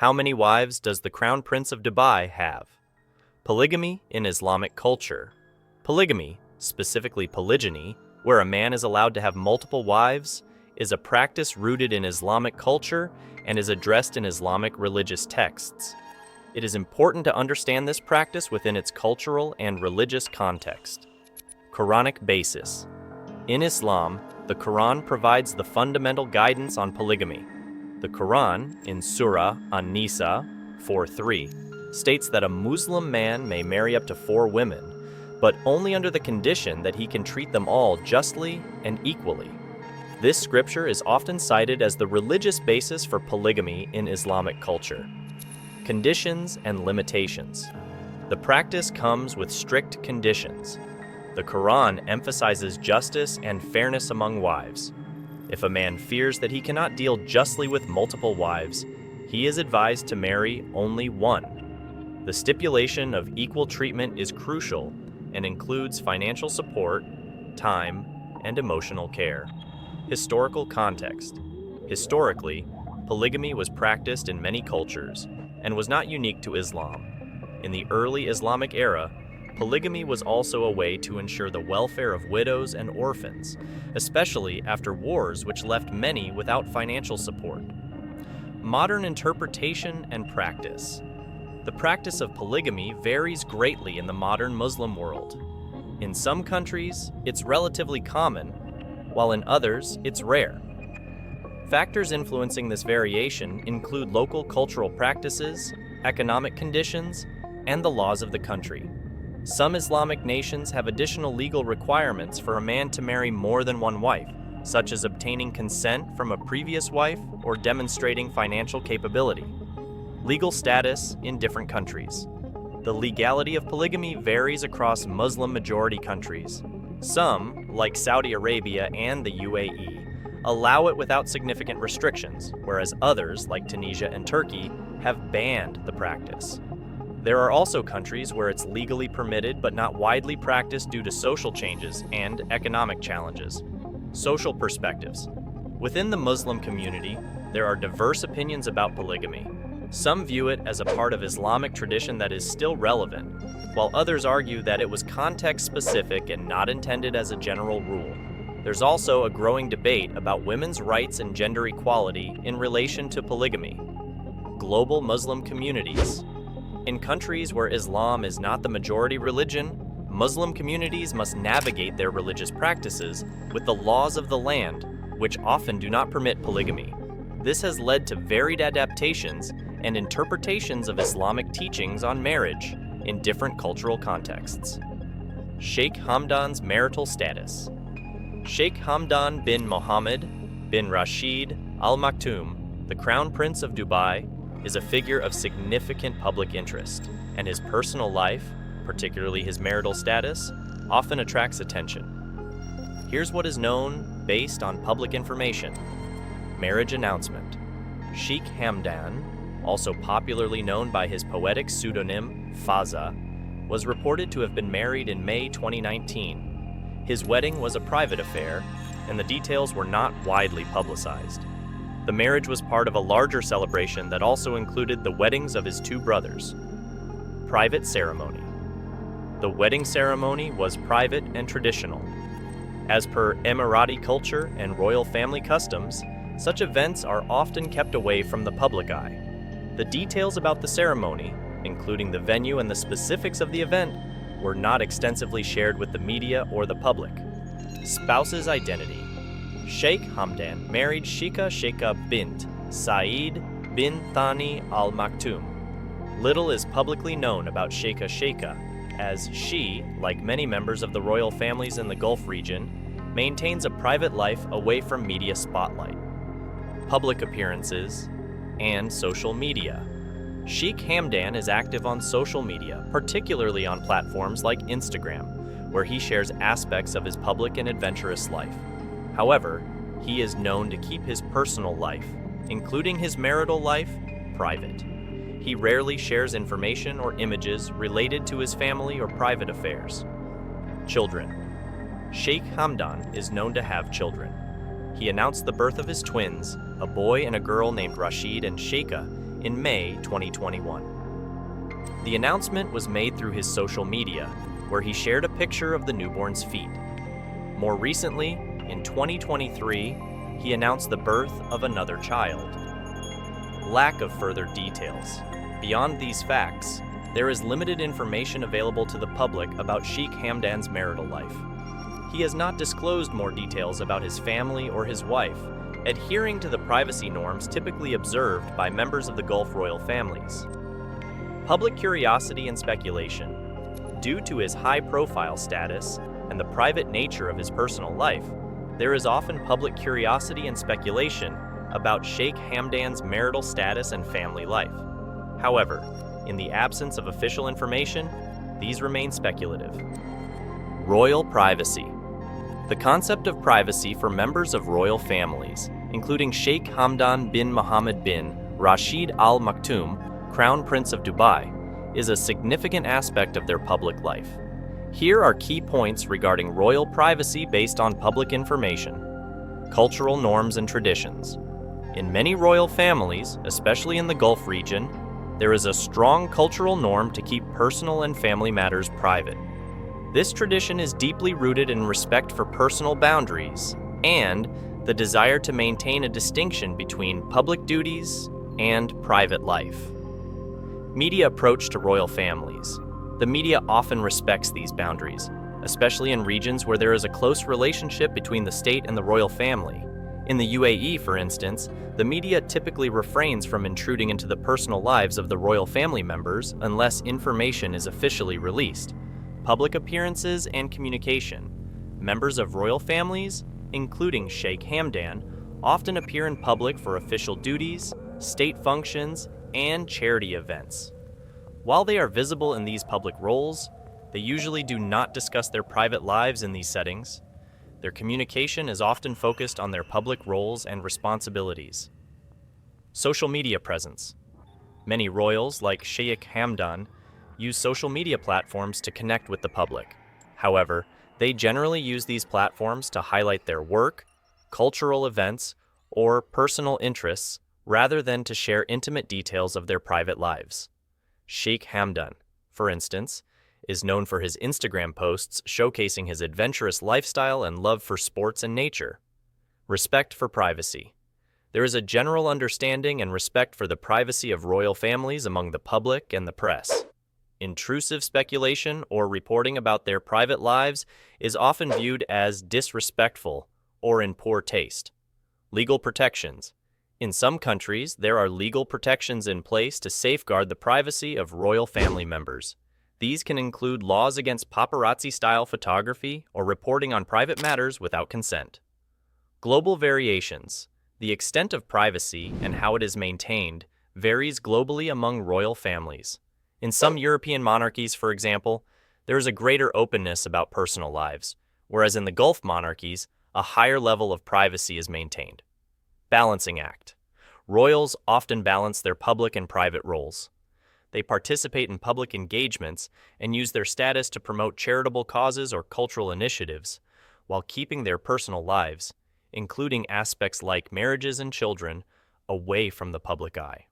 How many wives does the Crown Prince of Dubai have? Polygamy in Islamic culture. Polygamy, specifically polygyny, where a man is allowed to have multiple wives, is a practice rooted in Islamic culture and is addressed in Islamic religious texts. It is important to understand this practice within its cultural and religious context. Quranic basis. In Islam, the Quran provides the fundamental guidance on polygamy. The Quran, in Surah An-Nisa 4:3, states that a Muslim man may marry up to 4 women, but only under the condition that he can treat them all justly and equally. This scripture is often cited as the religious basis for polygamy in Islamic culture. Conditions and limitations. The practice comes with strict conditions. The Quran emphasizes justice and fairness among wives. If a man fears that he cannot deal justly with multiple wives, he is advised to marry only one. The stipulation of equal treatment is crucial and includes financial support, time, and emotional care. Historical context. Historically, polygamy was practiced in many cultures and was not unique to Islam. In the early Islamic era, polygamy was also a way to ensure the welfare of widows and orphans, especially after wars which left many without financial support. Modern interpretation and practice. The practice of polygamy varies greatly in the modern Muslim world. In some countries, it's relatively common, while in others, it's rare. Factors influencing this variation include local cultural practices, economic conditions, and the laws of the country. Some Islamic nations have additional legal requirements for a man to marry more than one wife, such as obtaining consent from a previous wife or demonstrating financial capability. Legal status in different countries. The legality of polygamy varies across Muslim-majority countries. Some, like Saudi Arabia and the UAE, allow it without significant restrictions, whereas others, like Tunisia and Turkey, have banned the practice. There are also countries where it's legally permitted but not widely practiced due to social changes and economic challenges. Social perspectives. Within the Muslim community, there are diverse opinions about polygamy. Some view it as a part of Islamic tradition that is still relevant, while others argue that it was context-specific and not intended as a general rule. There's also a growing debate about women's rights and gender equality in relation to polygamy. Global Muslim communities. In countries where Islam is not the majority religion, Muslim communities must navigate their religious practices with the laws of the land, which often do not permit polygamy. This has led to varied adaptations and interpretations of Islamic teachings on marriage in different cultural contexts. Sheikh Hamdan's marital status. Sheikh Hamdan bin Mohammed bin Rashid Al Maktoum, the Crown Prince of Dubai, is a figure of significant public interest, and his personal life, particularly his marital status, often attracts attention. Here's what is known based on public information. Marriage announcement. Sheikh Hamdan, also popularly known by his poetic pseudonym Faza, was reported to have been married in May 2019. His wedding was a private affair, and the details were not widely publicized. The marriage was part of a larger celebration that also included the weddings of his 2 brothers. Private ceremony. The wedding ceremony was private and traditional. As per Emirati culture and royal family customs, such events are often kept away from the public eye. The details about the ceremony, including the venue and the specifics of the event, were not extensively shared with the media or the public. Spouse's identity. Sheikh Hamdan married Sheikha Sheikha bint Saeed bin Thani Al Maktoum. Little is publicly known about Sheikha Sheikha, as she, like many members of the royal families in the Gulf region, maintains a private life away from media spotlight. Public appearances and social media. Sheikh Hamdan is active on social media, particularly on platforms like Instagram, where he shares aspects of his public and adventurous life. However, he is known to keep his personal life, including his marital life, private. He rarely shares information or images related to his family or private affairs. Children. Sheikh Hamdan is known to have children. He announced the birth of his twins, a boy and a girl named Rashid and Sheikha, in May 2021. The announcement was made through his social media, where he shared a picture of the newborn's feet. More recently, in 2023, he announced the birth of another child. Lack of further details. Beyond these facts, there is limited information available to the public about Sheikh Hamdan's marital life. He has not disclosed more details about his family or his wife, adhering to the privacy norms typically observed by members of the Gulf royal families. Public curiosity and speculation. Due to his high-profile status and the private nature of his personal life, there is often public curiosity and speculation about Sheikh Hamdan's marital status and family life. However, in the absence of official information, these remain speculative. Royal privacy. The concept of privacy for members of royal families, including Sheikh Hamdan bin Mohammed bin Rashid Al Maktoum, Crown Prince of Dubai, is a significant aspect of their public life. Here are key points regarding royal privacy based on public information. Cultural norms and traditions. In many royal families, especially in the Gulf region, there is a strong cultural norm to keep personal and family matters private. This tradition is deeply rooted in respect for personal boundaries and the desire to maintain a distinction between public duties and private life. Media approach to royal families. The media often respects these boundaries, especially in regions where there is a close relationship between the state and the royal family. In the UAE, for instance, the media typically refrains from intruding into the personal lives of the royal family members unless information is officially released. Public appearances and communication. Members of royal families, including Sheikh Hamdan, often appear in public for official duties, state functions, and charity events. While they are visible in these public roles, they usually do not discuss their private lives in these settings. Their communication is often focused on their public roles and responsibilities. Social media presence. Many royals, like Sheikh Hamdan, use social media platforms to connect with the public. However, they generally use these platforms to highlight their work, cultural events, or personal interests rather than to share intimate details of their private lives. Sheikh Hamdan, for instance, is known for his Instagram posts showcasing his adventurous lifestyle and love for sports and nature. Respect for privacy. There is a general understanding and respect for the privacy of royal families among the public and the press. Intrusive speculation or reporting about their private lives is often viewed as disrespectful or in poor taste. Legal protections. In some countries, there are legal protections in place to safeguard the privacy of royal family members. These can include laws against paparazzi-style photography or reporting on private matters without consent. Global variations. The extent of privacy and how it is maintained varies globally among royal families. In some European monarchies, for example, there is a greater openness about personal lives, whereas in the Gulf monarchies, a higher level of privacy is maintained. Balancing act. Royals often balance their public and private roles. They participate in public engagements and use their status to promote charitable causes or cultural initiatives, while keeping their personal lives, including aspects like marriages and children, away from the public eye.